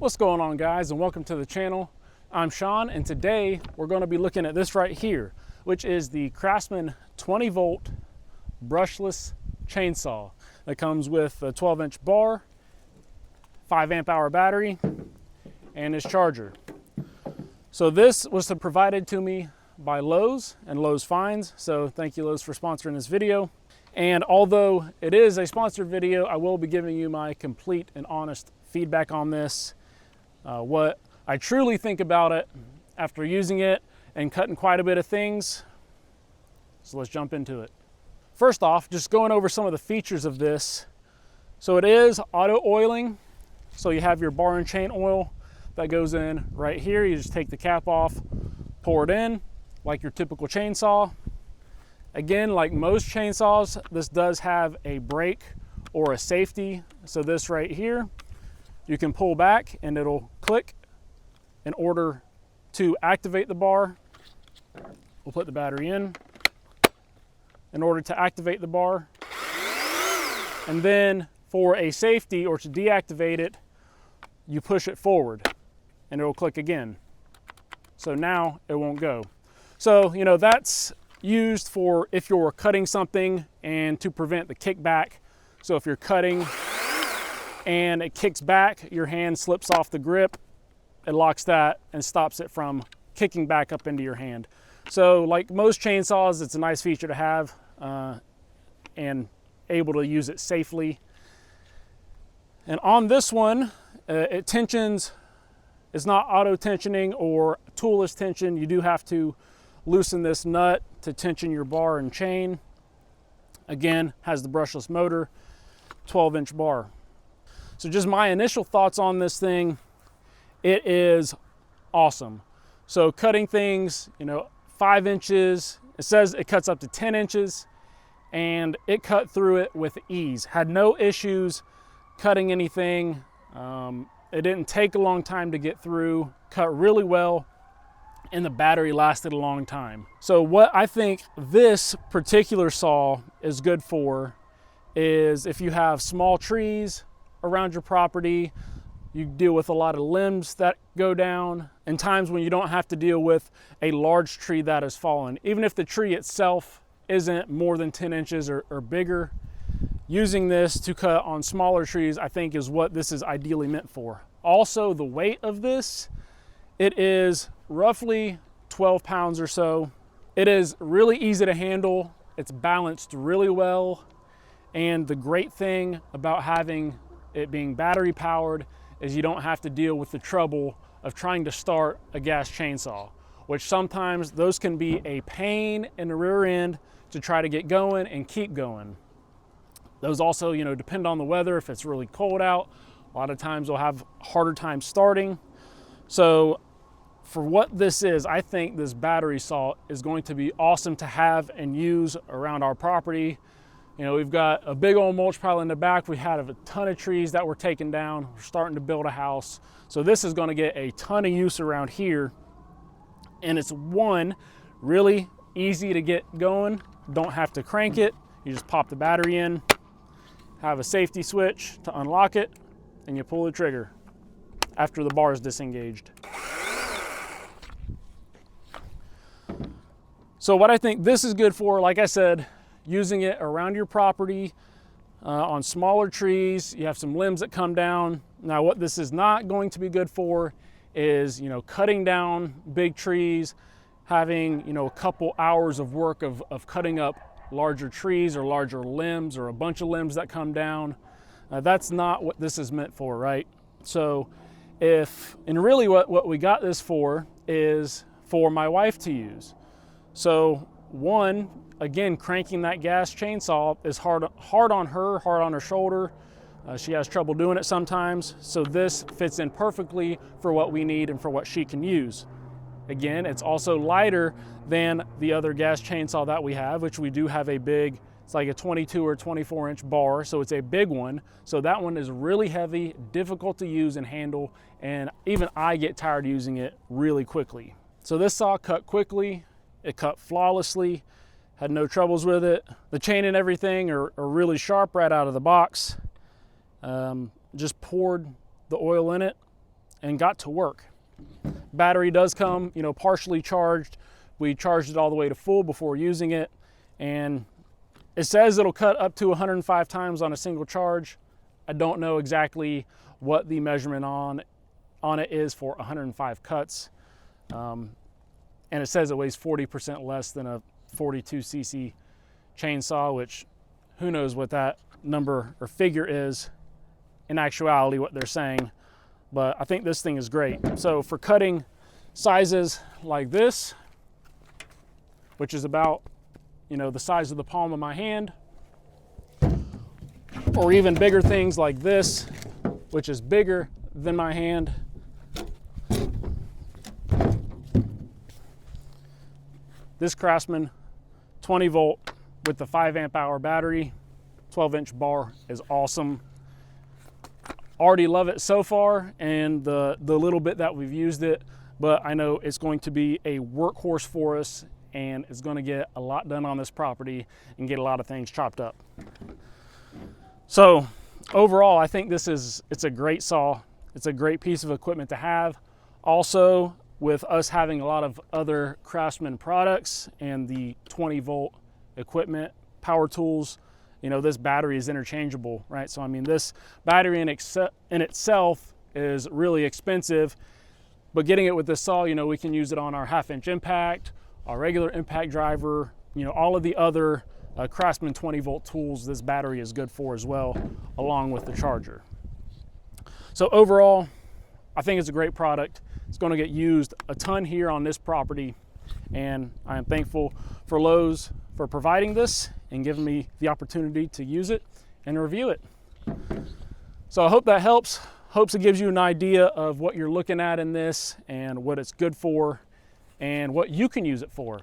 What's going on, guys, and welcome to the channel. I'm Sean, and today we're going to be looking at this right here, which is the Craftsman 20-volt brushless chainsaw that comes with a 12-inch bar, 5 amp hour battery, and its charger. So this was provided to me by Lowe's and Lowe's Finds, so thank you, Lowe's, for sponsoring this video. And although it is a sponsored video, I will be giving you my complete and honest feedback on this. What I truly think about it after using it and cutting quite a bit of things. So let's jump into it. First off, just going over some of the features of this. So it is auto oiling. So you have your bar and chain oil that goes in right here. You just take the cap off, pour it in like your typical chainsaw. Again, like most chainsaws, this does have a brake or a safety. So this right here, you can pull back and it'll click in order to activate the bar. We'll put the battery in order to activate the bar. And then for a safety or to deactivate it, you push it forward and it'll click again. So now it won't go. So, you know, that's used for if you're cutting something and to prevent the kickback. So if you're cutting and it kicks back, your hand slips off the grip, it locks that and stops it from kicking back up into your hand. So like most chainsaws, it's a nice feature to have and able to use it safely. And on this one, it tensions, it's not auto tensioning or toolless tension. You do have to loosen this nut to tension your bar and chain. Again, has the brushless motor, 12-inch bar. So just my initial thoughts on this thing, it is awesome. So cutting things, you know, 5 inches, it says it cuts up to 10 inches, and it cut through it with ease. Had no issues cutting anything. It didn't take a long time to get through, cut really well, and the battery lasted a long time. So what I think this particular saw is good for is if you have small trees around your property, you deal with a lot of limbs that go down, and times when you don't have to deal with a large tree that has fallen. Even if the tree itself isn't more than 10 inches or bigger, using this to cut on smaller trees, I think, is what this is ideally meant for. Also, the weight of this, it is roughly 12 pounds or so. It is really easy to handle. It's balanced really well. And the great thing about having it being battery powered is you don't have to deal with the trouble of trying to start a gas chainsaw, which sometimes those can be a pain in the rear end to try to get going and keep going. Those also, you know, depend on the weather. If it's really cold out, a lot of times they'll have a harder time starting. So for what this is, I think this battery saw is going to be awesome to have and use around our property. You know, we've got a big old mulch pile in the back. We had a ton of trees that were taken down. We're starting to build a house. So this is going to get a ton of use around here. And it's one, really easy to get going. Don't have to crank it. You just pop the battery in, have a safety switch to unlock it, and you pull the trigger after the bar is disengaged. So what I think this is good for, like I said, using it around your property, on smaller trees. You have some limbs that come down. Now what this is not going to be good for is, you know, cutting down big trees, having, you know, a couple hours of work of cutting up larger trees or larger limbs or a bunch of limbs that come down. That's not what this is meant for, right? So and really what we got this for is for my wife to use. So one, again, cranking that gas chainsaw is hard on her, hard on her shoulder. She has trouble doing it sometimes. So this fits in perfectly for what we need and for what she can use. Again, it's also lighter than the other gas chainsaw that we have, which we do have a big, it's like a 22 or 24-inch bar. So it's a big one. So that one is really heavy, difficult to use and handle. And even I get tired using it really quickly. So this saw cut quickly. It cut flawlessly. Had no troubles with it. The chain and everything are really sharp right out of the box. Just poured the oil in it and got to work. Battery does come, you know, partially charged. We charged it all the way to full before using it, and it says it'll cut up to 105 times on a single charge. I don't know exactly what the measurement on it is for 105 cuts. And it says it weighs 40% less than a 42cc chainsaw, which who knows what that number or figure is in actuality, what they're saying. But I think this thing is great. So for cutting sizes like this, which is about, you know, the size of the palm of my hand, or even bigger things like this, which is bigger than my hand. This Craftsman 20 volt with the 5 amp hour battery, 12-inch bar is awesome. Already love it so far, and the little bit that we've used it, but I know it's going to be a workhorse for us, and it's going to get a lot done on this property and get a lot of things chopped up. So overall, I think it's a great saw. It's a great piece of equipment to have. Also, with us having a lot of other Craftsman products and the 20 volt equipment, power tools, you know, this battery is interchangeable, right? So I mean, this battery in itself is really expensive, but getting it with this saw, you know, we can use it on our 1/2-inch impact, our regular impact driver, you know, all of the other Craftsman 20 volt tools this battery is good for as well, along with the charger. So overall, I think it's a great product. It's going to get used a ton here on this property, and I am thankful for Lowe's for providing this and giving me the opportunity to use it and review it. So I hope that helps. Hopes it gives you an idea of what you're looking at in this and what it's good for and what you can use it for.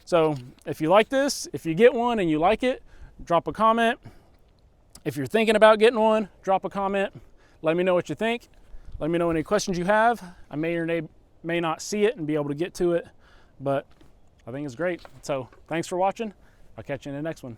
So if you like this, if you get one and you like it, drop a comment. If you're thinking about getting one, drop a comment. Let me know what you think. Let me know any questions you have. I may or may not see it and be able to get to it, but I think it's great. So thanks for watching. I'll catch you in the next one.